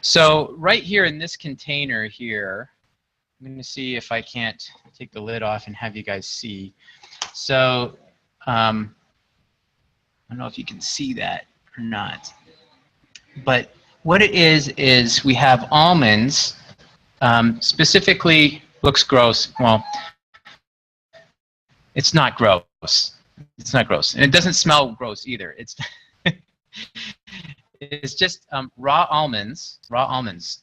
So right here in this container here, I'm going to see if I can't take the lid off and have you guys see. So I don't know if you can see that or not. But what it is we have almonds, specifically, looks gross. Well, it's not gross. It's not gross. And it doesn't smell gross either. It's it's just raw almonds,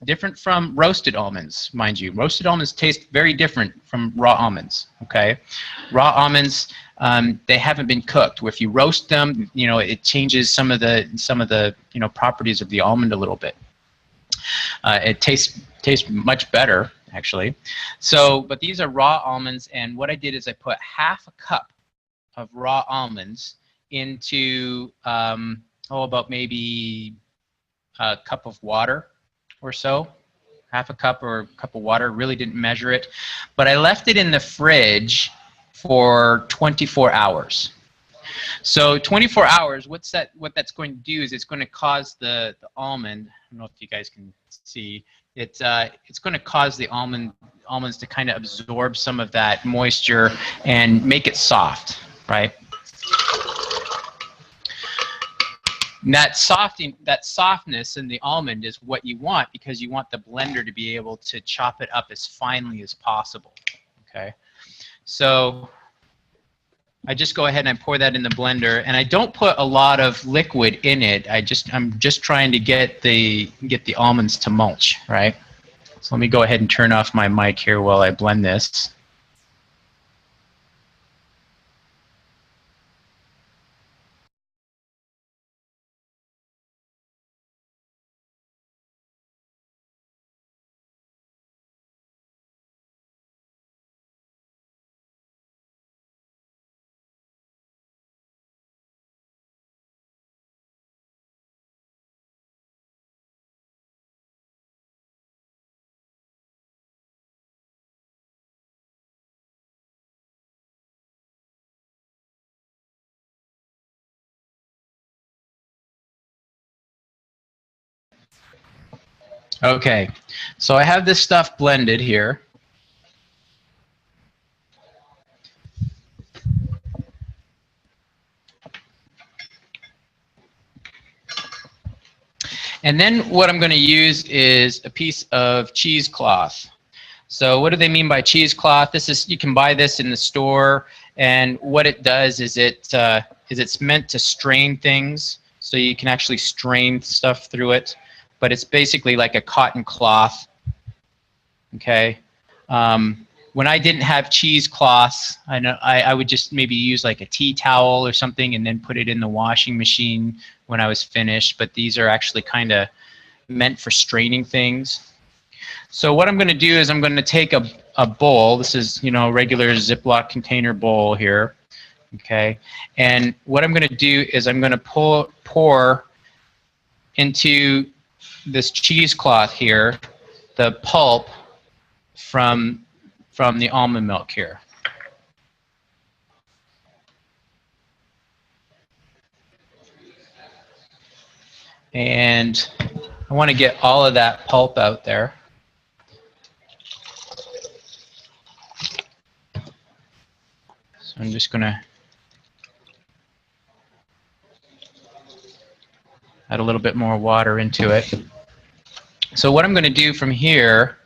different from roasted almonds, mind you. Roasted almonds taste very different from raw almonds, okay? Raw almonds, they haven't been cooked. If you roast them, you know, it changes some of the you know, properties of the almond a little bit. It tastes much better, actually. So, but these are raw almonds, and what I did is I put half a cup of raw almonds into about maybe a cup of water or so, half a cup or a cup of water. Really didn't measure it, but I left it in the fridge for 24 hours. So 24 hours, what that's going to do is it's going to cause the almond, I don't know if you guys can see, it's going to cause the almonds to kind of absorb some of that moisture and make it soft, right? And that softness in the almond is what you want, because you want the blender to be able to chop it up as finely as possible. Okay, so I just go ahead and I pour that in the blender, and I don't put a lot of liquid in it. I'm just trying to get the almonds to mulch, right? So let me go ahead and turn off my mic here while I blend this. Okay, so I have this stuff blended here. And then what I'm going to use is a piece of cheesecloth. So what do they mean by cheesecloth? You can buy this in the store, and what it does is it's meant to strain things, so you can actually strain stuff through it. But it's basically like a cotton cloth. Okay. When I didn't have cheesecloths, I would just maybe use like a tea towel or something and then put it in the washing machine when I was finished. But these are actually kind of meant for straining things. So what I'm going to do is I'm going to take a bowl. This is, you know, a regular Ziploc container bowl here. Okay. And what I'm going to do is I'm going to pour into this cheesecloth here the pulp from the almond milk here. And I want to get all of that pulp out there. So I'm just going to add a little bit more water into it. So what I'm going to do from here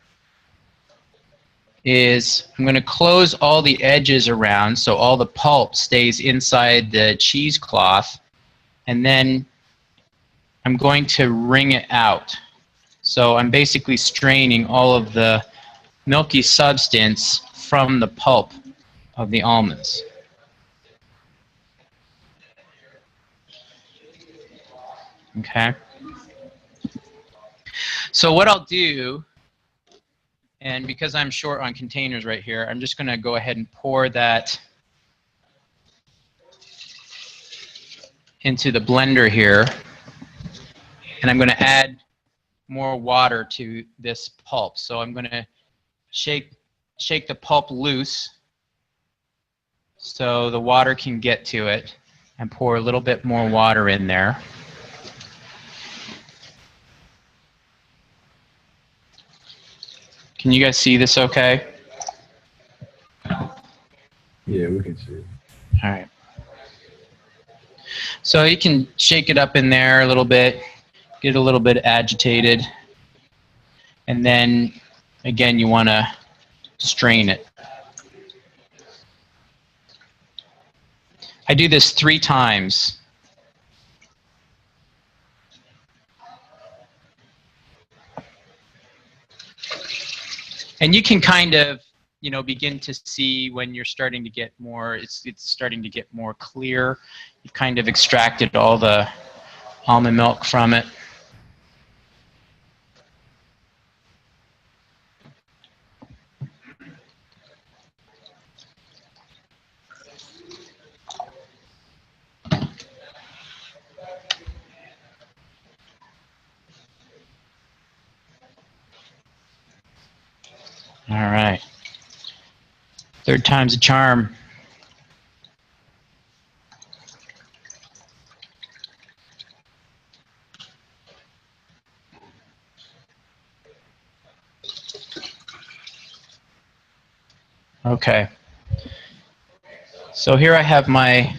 is I'm going to close all the edges around so all the pulp stays inside the cheesecloth, and then I'm going to wring it out. So I'm basically straining all of the milky substance from the pulp of the almonds. Okay. So what I'll do, and because I'm short on containers right here, I'm just going to go ahead and pour that into the blender here. And I'm going to add more water to this pulp. So I'm going to shake the pulp loose so the water can get to it, and pour a little bit more water in there. Can you guys see this okay? Yeah, we can see it. All right. So you can shake it up in there a little bit, get a little bit agitated, and then again you want to strain it. I do this 3 times. And you can kind of, you know, begin to see when you're starting to get more, it's starting to get more clear. You've kind of extracted all the almond milk from it. All right. 3rd time's a charm. Okay. So here I have my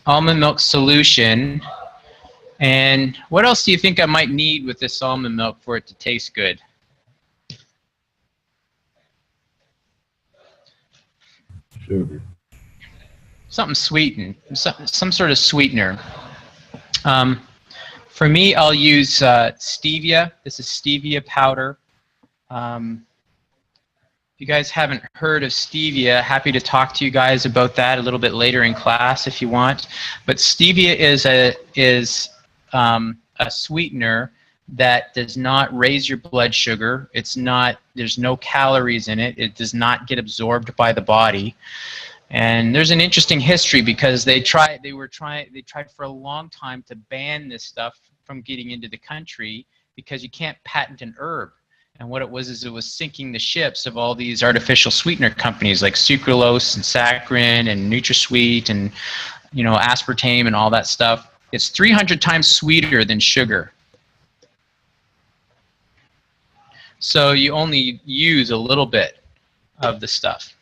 almond milk solution. And what else do you think I might need with this almond milk for it to taste good? Sugar. Something sweetened, some sort of sweetener. For me, I'll use stevia. This is stevia powder. If you guys haven't heard of stevia, happy to talk to you guys about that a little bit later in class if you want. But stevia is a sweetener that does not raise your blood sugar. It's not, there's no calories in it. It does not get absorbed by the body. And there's an interesting history because they tried for a long time to ban this stuff from getting into the country because you can't patent an herb. And what it was is it was sinking the ships of all these artificial sweetener companies like sucralose and saccharin and NutraSweet and, you know, aspartame and all that stuff. It's 300 times sweeter than sugar. So you only use a little bit of the stuff.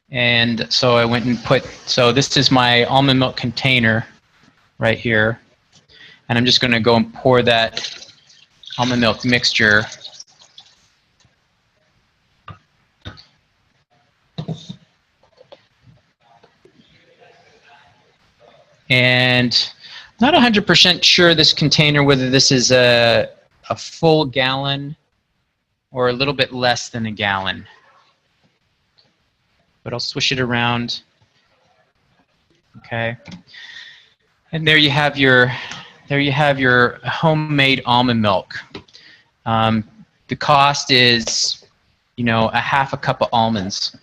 And so I went and so this is my almond milk container right here. And I'm just going to go and pour that almond milk mixture and not 100% sure this container whether this is a full gallon or a little bit less than a gallon, but I'll swish it around. Okay, and there you have your homemade almond milk. The cost is, you know, a half a cup of almonds.